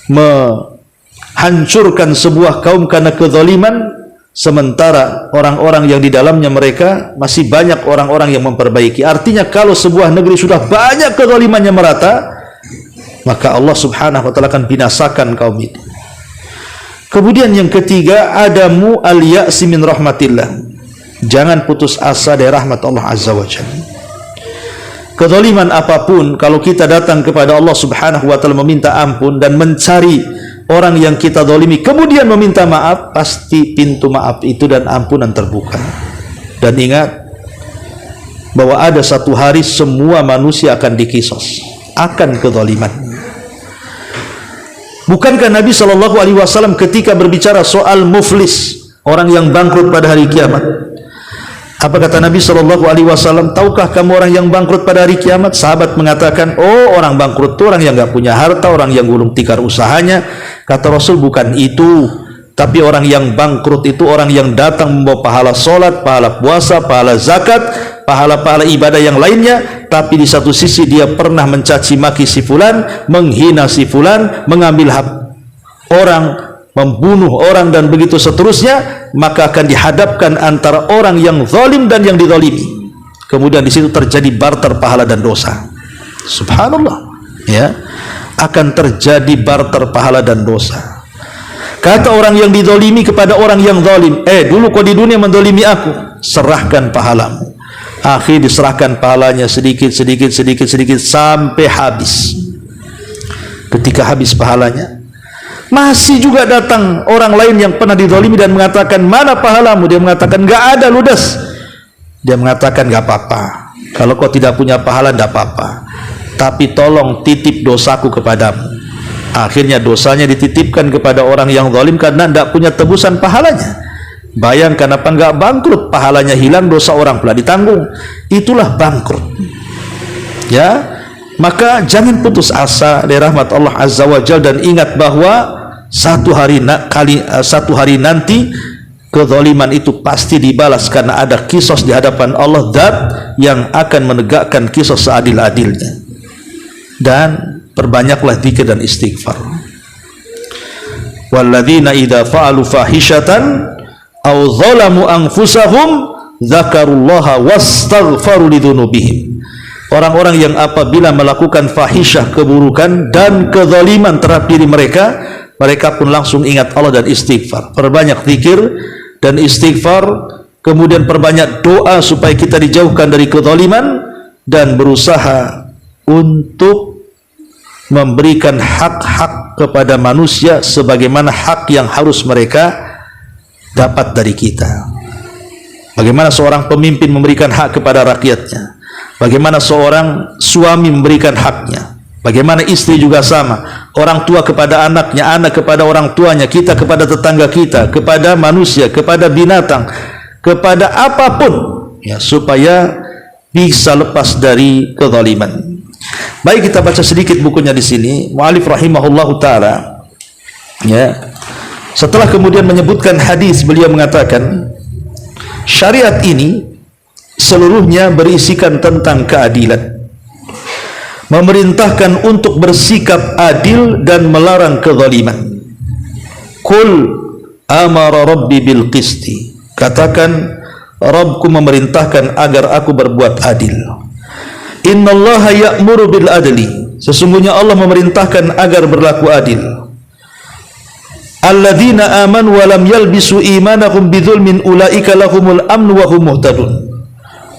menghancurkan sebuah kaum karena kezaliman, sementara orang-orang yang di dalamnya mereka masih banyak orang-orang yang memperbaiki. Artinya kalau sebuah negeri sudah banyak kezalimannya merata, maka Allah subhanahu wa ta'ala akan binasakan kaum itu. Kemudian yang ketiga, adamu al-ya'si min rahmatillah. Jangan putus asa dari rahmat Allah azza wa jalla. Kezaliman apapun, kalau kita datang kepada Allah subhanahu wa ta'ala meminta ampun dan mencari orang yang kita zalimi, kemudian meminta maaf, pasti pintu maaf itu dan ampunan terbuka. Dan ingat bahwa ada satu hari semua manusia akan dikisos akan kezaliman. Bukankah Nabi SAW ketika berbicara soal muflis, orang yang bangkrut pada hari kiamat, apa kata Nabi SAW? Tahukah kamu orang yang bangkrut pada hari kiamat? Sahabat mengatakan, oh, orang bangkrut itu orang yang nggak punya harta, orang yang gulung tikar usahanya. Kata Rasul, bukan itu, tapi orang yang bangkrut itu orang yang datang membawa pahala solat, pahala puasa, pahala zakat, pahala-pahala ibadah yang lainnya, tapi di satu sisi dia pernah mencaci maki si fulan, menghina si fulan, mengambil hak orang, membunuh orang, dan begitu seterusnya. Maka akan dihadapkan antara orang yang zalim dan yang dizalimi. Kemudian di situ terjadi barter pahala dan dosa. Subhanallah, ya, akan terjadi barter pahala dan dosa. Kata orang yang dizalimi kepada orang yang zalim, dulu kau di dunia menzalimi aku, serahkan pahalamu. Akhir diserahkan pahalanya sedikit sampai habis. Ketika habis pahalanya, masih juga datang orang lain yang pernah dizalimi dan mengatakan, mana pahalamu? Dia mengatakan, enggak ada, ludes. Dia mengatakan, enggak apa-apa, kalau kau tidak punya pahala enggak apa-apa, tapi tolong titip dosaku kepadamu. Akhirnya dosanya dititipkan kepada orang yang zalim karena enggak punya tebusan pahalanya. Bayangkan apa enggak bangkrut, pahalanya hilang, dosa orang pula ditanggung. Itulah bangkrut. Ya, maka jangan putus asa dari rahmat Allah azza wa jalla, dan ingat bahwa satu hari nanti kezaliman itu pasti dibalas, karena ada kisos di hadapan Allah, Zat yang akan menegakkan kisos seadil-adilnya. Dan perbanyaklah dzikir dan istighfar. Walladzina idza fa'alu fahishatan aw zalamu anfusahum dzakarullaha wastaghfaru lidzunubihim. Orang-orang yang apabila melakukan fahisyah, keburukan dan kezaliman terhadap diri mereka, mereka pun langsung ingat Allah dan istighfar. Perbanyak zikir dan istighfar, kemudian perbanyak doa supaya kita dijauhkan dari kezaliman, dan berusaha untuk memberikan hak-hak kepada manusia sebagaimana hak yang harus mereka dapat dari kita. Bagaimana seorang pemimpin memberikan hak kepada rakyatnya, bagaimana seorang suami memberikan haknya, bagaimana istri juga sama, orang tua kepada anaknya, anak kepada orang tuanya, kita kepada tetangga kita, kepada manusia, kepada binatang, kepada apapun, ya, supaya bisa lepas dari kezaliman. Baik, kita baca sedikit bukunya di sini. Mu'alif rahimahullahu ta'ala, ya, setelah kemudian menyebutkan hadis, beliau mengatakan syariat ini seluruhnya berisikan tentang keadilan, memerintahkan untuk bersikap adil dan melarang kezaliman. Qul amara rabbi bil qisti, katakan Rabbku memerintahkan agar aku berbuat adil. Innallaha ya'muru bil adli, sesungguhnya Allah memerintahkan agar berlaku adil. Alladzina amanu wa lam yalbisu imanahum bidzulmin ulaika lahumul amnu wa hum muhtadun.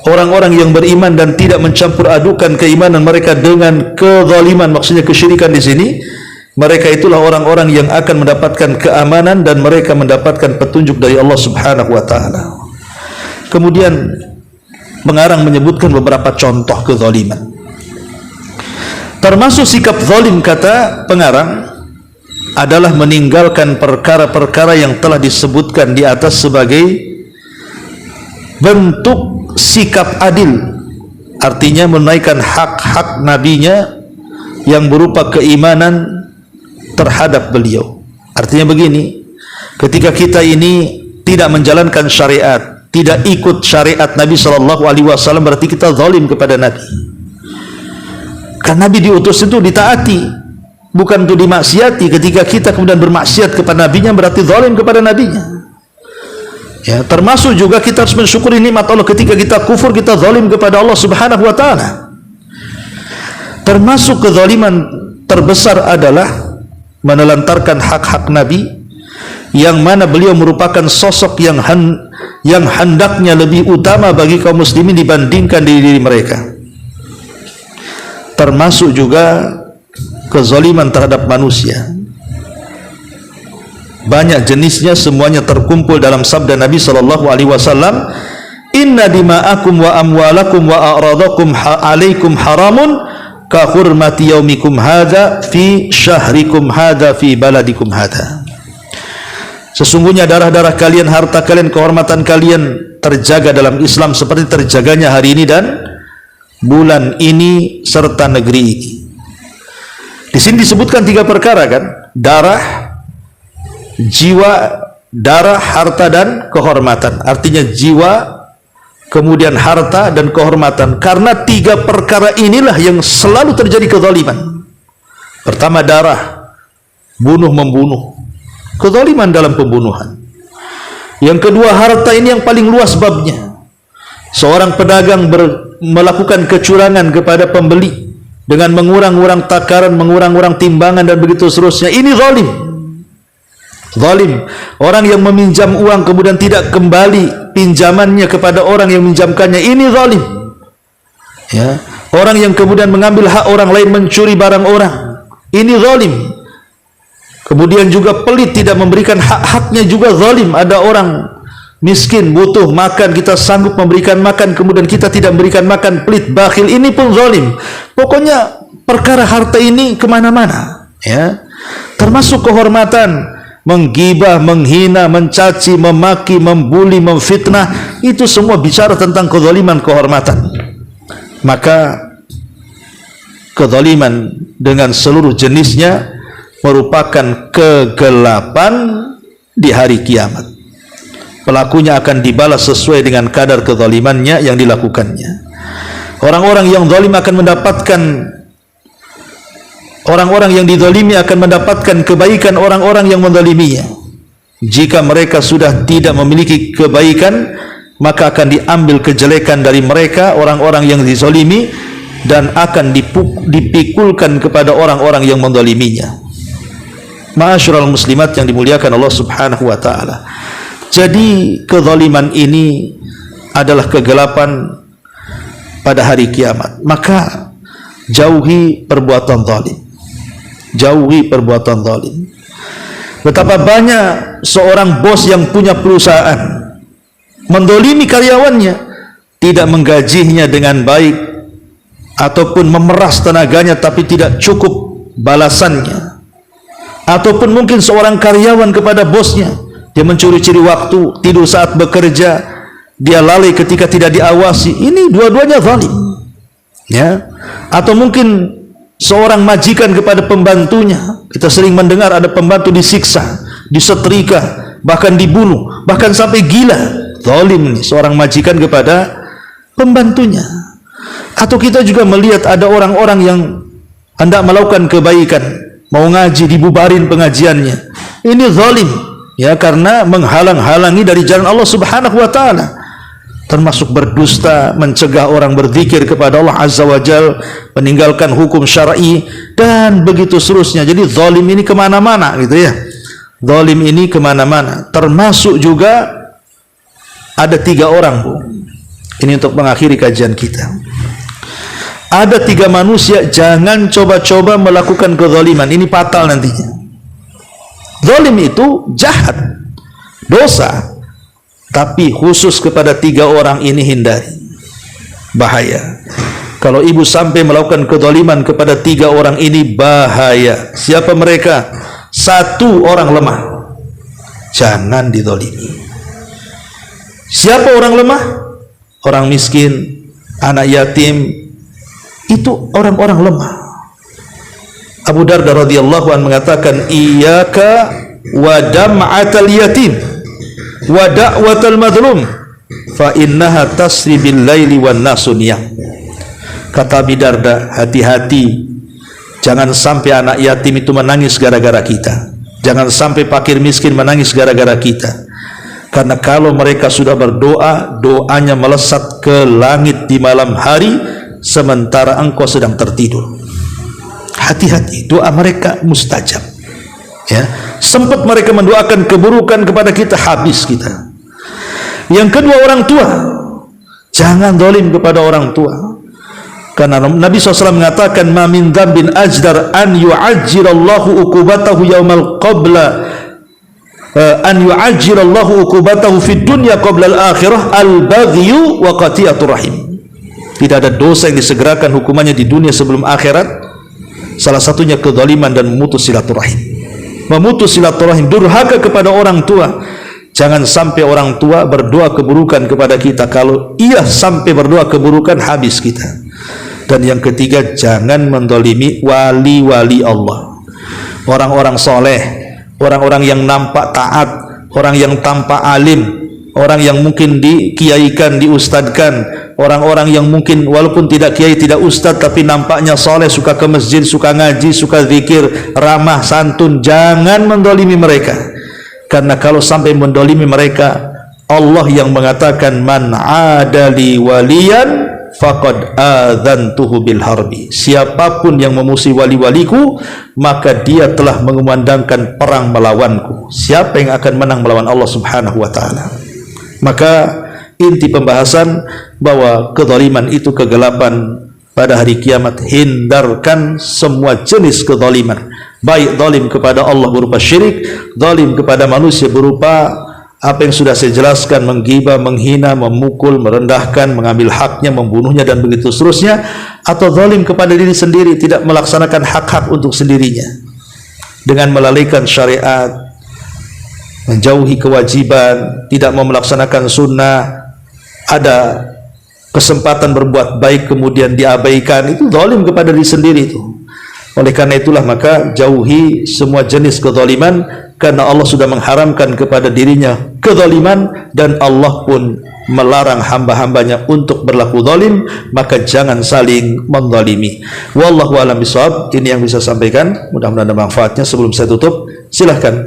Orang-orang yang beriman dan tidak mencampur adukan keimanan mereka dengan kezaliman, maksudnya kesyirikan di sini, mereka itulah orang-orang yang akan mendapatkan keamanan dan mereka mendapatkan petunjuk dari Allah Subhanahu wa taala. Kemudian pengarang menyebutkan beberapa contoh kezaliman. Termasuk sikap zalim, kata pengarang, adalah meninggalkan perkara-perkara yang telah disebutkan di atas sebagai bentuk sikap adil, artinya menunaikan hak-hak nabinya yang berupa keimanan terhadap beliau. Artinya begini, ketika kita ini tidak menjalankan syariat, tidak ikut syariat Nabi SAW, berarti kita zalim kepada Nabi. Karena Nabi diutus itu ditaati, bukan untuk dimaksiati. Ketika kita kemudian bermaksiat kepada Nabinya, berarti zalim kepada Nabinya. Ya, termasuk juga kita harus mensyukuri nikmat Allah. Ketika kita kufur, kita zalim kepada Allah Subhanahu wa taala. Termasuk kezaliman terbesar adalah menelantarkan hak-hak Nabi, yang mana beliau merupakan sosok yang hendaknya lebih utama bagi kaum muslimin dibandingkan diri mereka. Termasuk juga kezaliman terhadap manusia. Banyak jenisnya, semuanya terkumpul dalam sabda Nabi SAW, inna dima'akum wa amwalakum wa a'radakum alaikum haramun ka hurmati yaumikum hadza fi syahrikum hadza fi baladikum hadza. Sesungguhnya darah-darah kalian, harta kalian, kehormatan kalian terjaga dalam Islam seperti terjaganya hari ini dan bulan ini serta negeri ini. Di sini disebutkan 3 perkara kan? Darah, jiwa, darah, harta dan kehormatan. Artinya jiwa, kemudian harta dan kehormatan. Karena 3 perkara inilah yang selalu terjadi kezaliman. Pertama darah, bunuh-membunuh, kezaliman dalam pembunuhan. Yang kedua harta, ini yang paling luas babnya. Seorang pedagang melakukan kecurangan kepada pembeli dengan mengurang-urang takaran, mengurang-urang timbangan dan begitu seterusnya. Ini zalim. Zalim. Orang yang meminjam uang kemudian tidak kembali pinjamannya kepada orang yang minjamkannya, ini zalim. Ya. Orang yang kemudian mengambil hak orang lain, mencuri barang orang, ini zalim. Kemudian juga pelit, tidak memberikan hak-haknya, juga zalim. Ada orang miskin butuh makan, kita sanggup memberikan makan, kemudian kita tidak memberikan makan, pelit, bakhil, ini pun zalim. Pokoknya perkara harta ini kemana-mana, ya. Termasuk kehormatan, menggibah, menghina, mencaci, memaki, membuli, memfitnah, itu semua bicara tentang kezaliman kehormatan. Maka kezaliman dengan seluruh jenisnya merupakan kegelapan di hari kiamat. Pelakunya akan dibalas sesuai dengan kadar kezalimannya yang dilakukannya. Orang-orang yang zalim akan mendapatkan, orang-orang yang dizalimi akan mendapatkan kebaikan orang-orang yang menzaliminya. Jika mereka sudah tidak memiliki kebaikan, maka akan diambil kejelekan dari mereka, orang-orang yang dizalimi, dan akan dipikulkan kepada orang-orang yang menzaliminya. Ma'asyiral muslimat yang dimuliakan Allah Subhanahu wa taala. Jadi kezaliman ini adalah kegelapan pada hari kiamat. Maka jauhi perbuatan zalim. Jauhi perbuatan zalim. Betapa banyak seorang bos yang punya perusahaan mendolimi karyawannya, tidak menggajinya dengan baik, ataupun memeras tenaganya tapi tidak cukup balasannya. Ataupun mungkin seorang karyawan kepada bosnya, dia mencuri-curi waktu, tidur saat bekerja, dia lalai ketika tidak diawasi. Ini dua-duanya zalim, ya. Atau mungkin seorang majikan kepada pembantunya. Kita sering mendengar ada pembantu disiksa, disetrika, bahkan dibunuh, bahkan sampai gila. Zalim nih seorang majikan kepada pembantunya. Atau kita juga melihat ada orang-orang yang hendak melakukan kebaikan, mau ngaji, dibubarin pengajiannya. Ini zalim, ya, karena menghalang-halangi dari jalan Allah Subhanahu wa taala. Termasuk berdusta, mencegah orang berzikir kepada Allah Azza wa Jal, meninggalkan hukum syar'i, dan begitu seterusnya. Jadi zalim ini kemana-mana, gitu ya. Zalim ini kemana-mana. Termasuk juga ada 3 orang, Bu. Ini untuk mengakhiri kajian kita. Ada 3 manusia, jangan coba-coba melakukan kezaliman. Ini fatal nantinya. Zalim itu jahat, dosa. Tapi khusus kepada 3 orang ini hindari. Bahaya. Kalau ibu sampai melakukan kezaliman kepada 3 orang ini, bahaya. Siapa mereka? 1, orang lemah. Jangan dizalimi. Siapa orang lemah? Orang miskin, anak yatim, itu orang-orang lemah. Abu Darda radhiyallahu anhu mengatakan, iyyaka wa dam'atal yatim wa da'watal madlum fa innaha tasri bil laili wan nasu niyam. Kata Abi Darda, hati-hati, jangan sampai anak yatim itu menangis gara-gara kita, jangan sampai fakir miskin menangis gara-gara kita. Karena kalau mereka sudah berdoa, doanya melesat ke langit di malam hari, sementara engkau sedang tertidur. Hati-hati, doa mereka mustajab. Ya, sempat mereka mendoakan keburukan kepada kita, habis kita. Yang kedua, orang tua, jangan zalim kepada orang tua. Karena Nabi SAW mengatakan, ma min dzambin ajdar an yu'ajjirallahu uqubatahu yaumal qabla an yu'ajjirallahu uqubatahu fid dunya qabla al-akhirah al-baghyu wa qati'atur rahim. Tidak ada dosa yang disegerakan hukumannya di dunia sebelum akhirat, salah satunya kezaliman dan memutus silaturahim. Memutus silaturahim, durhaka kepada orang tua. Jangan sampai orang tua berdoa keburukan kepada kita. Kalau ia sampai berdoa keburukan, habis kita. Dan yang ketiga, jangan mendolimi wali-wali Allah, orang-orang soleh, orang-orang yang nampak taat, orang yang tampak alim, orang yang mungkin dikiaikan, diustadkan, orang-orang yang mungkin walaupun tidak kiai, tidak ustad, tapi nampaknya soleh, suka ke masjid, suka ngaji, suka zikir, ramah, santun. Jangan mendolimi mereka, karena kalau sampai mendolimi mereka, Allah yang mengatakan, man adali waliyan faqad adzantuhu bil harbi. Siapapun yang memusuhi wali-waliku, maka dia telah mengumandangkan perang melawanku. Siapa yang akan menang melawan Allah Subhanahu wa taala? Maka inti pembahasan bahwa kezaliman itu kegelapan pada hari kiamat. Hindarkan semua jenis kezaliman, baik zalim kepada Allah berupa syirik, zalim kepada manusia berupa apa yang sudah saya jelaskan, menggibah, menghina, memukul, merendahkan, mengambil haknya, membunuhnya, dan begitu seterusnya. Atau zalim kepada diri sendiri, tidak melaksanakan hak-hak untuk sendirinya dengan melalaikan syariat, menjauhi kewajiban, tidak mau melaksanakan sunnah, ada kesempatan berbuat baik kemudian diabaikan. Itu zalim kepada diri sendiri itu. Oleh karena itulah maka jauhi semua jenis kezaliman, karena Allah sudah mengharamkan kepada dirinya kezaliman, dan Allah pun melarang hamba-hambanya untuk berlaku zalim. Maka jangan saling menzalimi. Wallahu a'lam bishawab. Ini yang bisa sampaikan, mudah-mudahan ada manfaatnya. Sebelum saya tutup, silahkan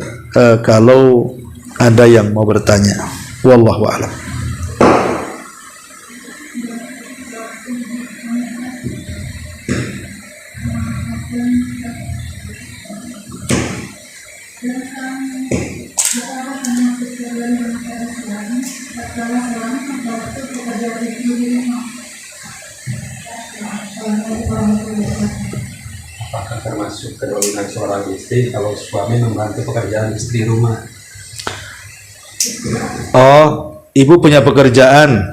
kalau ada yang mau bertanya. Wallahu a'lam. Apakah termasuk kedoliman seorang istri kalau suami membantu pekerjaan istri rumah? Oh, ibu punya pekerjaan.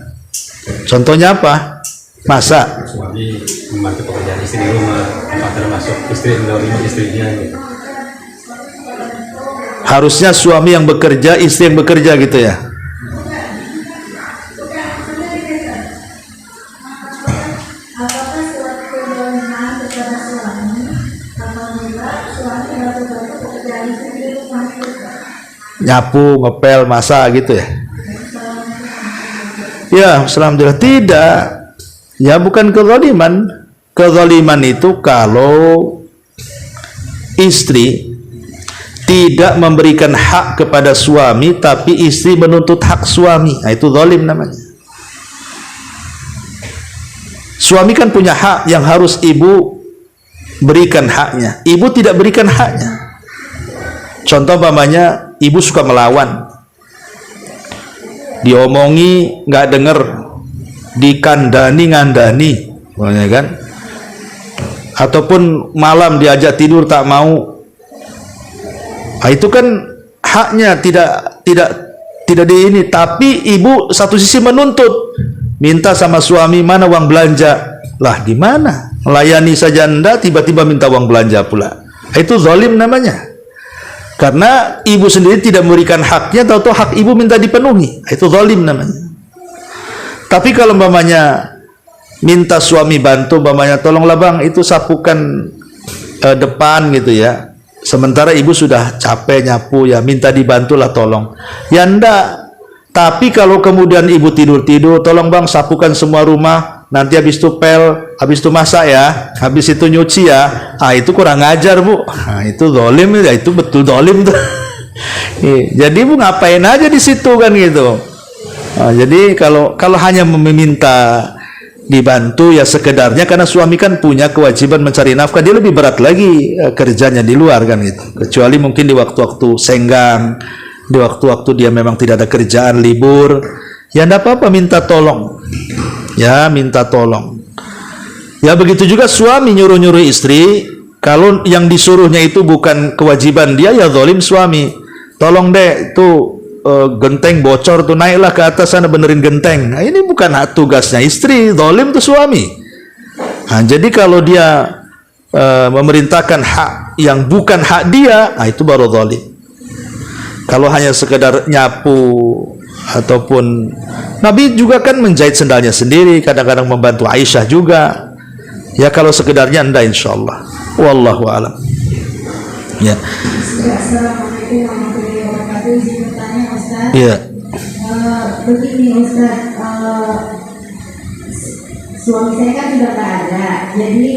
Contohnya apa? Masak. Suami membantu pekerjaan istri rumah, apakah termasuk istri mendolimi istrinya? Harusnya suami yang bekerja, istri yang bekerja gitu ya. Nyapu, ngepel, masak gitu ya. Ya, alhamdulillah tidak. Ya, bukan kezaliman. Kezaliman itu kalau istri tidak memberikan hak kepada suami, tapi istri menuntut hak suami. Nah, itu zalim namanya. Suami kan punya hak yang harus ibu berikan haknya. Ibu tidak berikan haknya. Contoh umpamanya ibu suka melawan, diomongi nggak denger, dikandani ngandani, kan? Ataupun malam diajak tidur tak mau. Nah, itu kan haknya, tidak di ini. Tapi ibu satu sisi menuntut, minta sama suami, mana uang belanja? Lah gimana? Melayani saja anda, tiba-tiba minta uang belanja pula. Itu zalim namanya. Karena ibu sendiri tidak memberikan haknya, tahu-tahu hak ibu minta dipenuhi. Itu zalim namanya. Tapi kalau umpamanya minta suami bantu, umpamanya tolonglah bang, itu sapukan depan gitu ya. Sementara ibu sudah capek nyapu ya, minta dibantulah tolong. Ya enggak. Tapi kalau kemudian ibu tidur-tidur, tolong bang sapukan semua rumah, nanti habis itu habis itu masak ya, habis itu nyuci ya, itu kurang ajar bu, itu zalim ya, itu betul zalim tuh. Jadi bu ngapain aja di situ kan gitu. Jadi kalau hanya meminta dibantu ya sekedarnya, karena suami kan punya kewajiban mencari nafkah, dia lebih berat lagi kerjanya di luar kan gitu. Kecuali mungkin di waktu-waktu senggang, di waktu-waktu dia memang tidak ada kerjaan, libur, ya tidak apa-apa minta tolong. Ya, minta tolong. Ya begitu juga suami nyuruh-nyuruh istri, kalau yang disuruhnya itu bukan kewajiban dia, ya zalim suami. Tolong deh, itu genteng bocor tuh, naiklah ke atas sana benerin genteng. Nah, ini bukan hak tugasnya istri, zalim tuh suami. Nah, jadi kalau dia memerintahkan hak yang bukan hak dia, itu baru zalim. Kalau hanya sekedar nyapu ataupun Nabi juga kan menjahit sendalnya sendiri, kadang-kadang membantu Aisyah juga. Ya kalau sekedarnya enggak, insyaallah. Wallahu a'lam. Ya. Assalamualaikum warahmatullahi wabarakatuh. Izin bertanya Ustaz. Iya. Begini Ustaz, suami saya kan sudah tak ada, jadi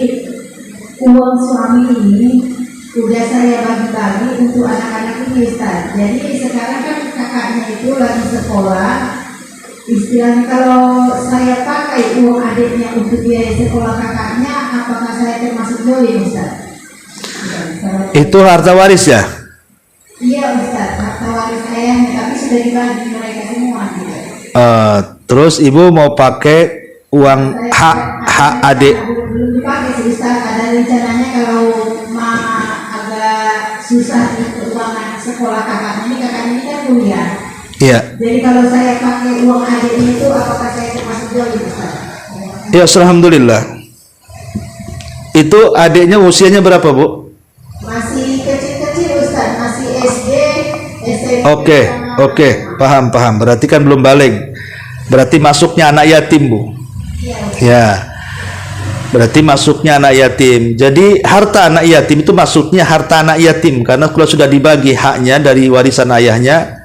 uang suami ini udah saya bagi-bagi untuk anak-anak ini Ustaz. Jadi sekarang kan kakaknya itu lagi sekolah, istilahnya kalau saya pakai uang adiknya untuk biaya sekolah kakaknya, apakah saya termasuk zalim Ustaz? Itu harta waris ya? Iya Ustaz, harta waris saya, tapi sudah dibagi mereka semua gitu. Terus ibu mau pakai uang hak adik? Belum dipakai sih Ustaz, ada rencananya kalau agak susah di keuangan sekolah kakaknya ini kan kuliah. Iya. Jadi kalau saya pakai uang adiknya itu, apakah saya termasuk zalim Ustaz? Ya, alhamdulillah. Itu adiknya usianya berapa bu? Masih kecil-kecil Ustaz, masih SD, SMP. Oke, paham. Berarti kan belum balik. Berarti masuknya anak yatim bu. Ya. Berarti masuknya anak yatim. Jadi harta anak yatim itu masuknya harta anak yatim, karena kalau sudah dibagi haknya dari warisan ayahnya,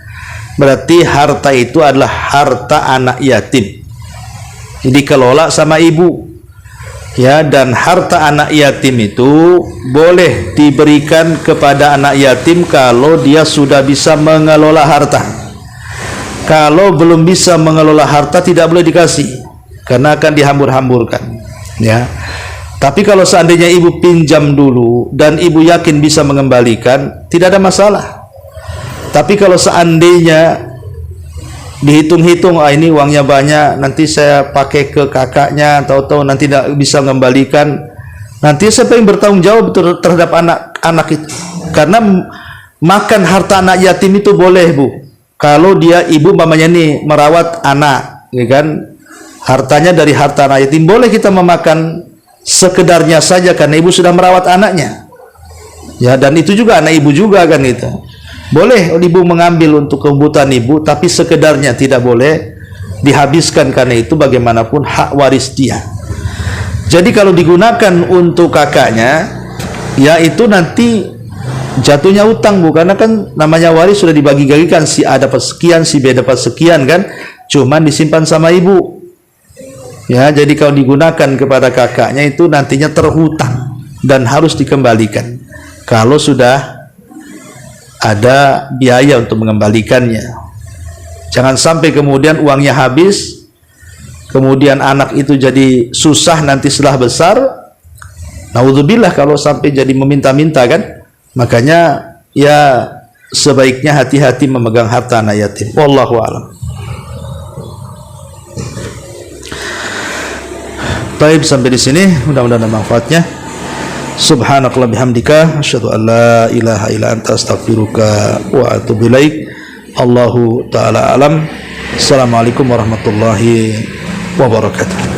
berarti harta itu adalah harta anak yatim. Jadi dikelola sama ibu. Ya, dan harta anak yatim itu boleh diberikan kepada anak yatim kalau dia sudah bisa mengelola harta. Kalau belum bisa mengelola harta, tidak boleh dikasih, karena akan dihambur-hamburkan. Ya, tapi kalau seandainya ibu pinjam dulu dan ibu yakin bisa mengembalikan, tidak ada masalah. Tapi kalau seandainya dihitung-hitung, ini uangnya banyak, nanti saya pakai ke kakaknya, tahu-tahu nanti tidak bisa mengembalikan, nanti siapa yang bertanggung jawab terhadap anak-anak itu? Karena makan harta anak yatim itu boleh bu, kalau dia ibu mamanya nih merawat anak, ya kan? Hartanya dari harta anak yatim, boleh kita memakan sekedarnya saja karena ibu sudah merawat anaknya. Ya, dan itu juga anak ibu juga kan gitu. Boleh ibu mengambil untuk kebutuhan ibu, tapi sekedarnya, tidak boleh dihabiskan, karena itu bagaimanapun hak waris dia. Jadi kalau digunakan untuk kakaknya, ya itu nanti jatuhnya utang bu, karena kan namanya waris sudah dibagi-bagikan, si A dapat sekian, si B dapat sekian kan, cuman disimpan sama ibu. Ya, jadi kalau digunakan kepada kakaknya itu nantinya terhutang dan harus dikembalikan kalau sudah ada biaya untuk mengembalikannya. Jangan sampai kemudian uangnya habis, kemudian anak itu jadi susah nanti setelah besar. Naudzubillah kalau sampai jadi meminta-minta kan. Makanya ya sebaiknya hati-hati memegang harta anak yatim. Wallahu a'lam. Baik, sampai di sini mudah-mudahan ada manfaatnya. Subhanakallah bihamdika asyhadu an la ilaha illa anta astaghfiruka wa atubu ilaik. Allahu taala alam. Assalamualaikum warahmatullahi wabarakatuh.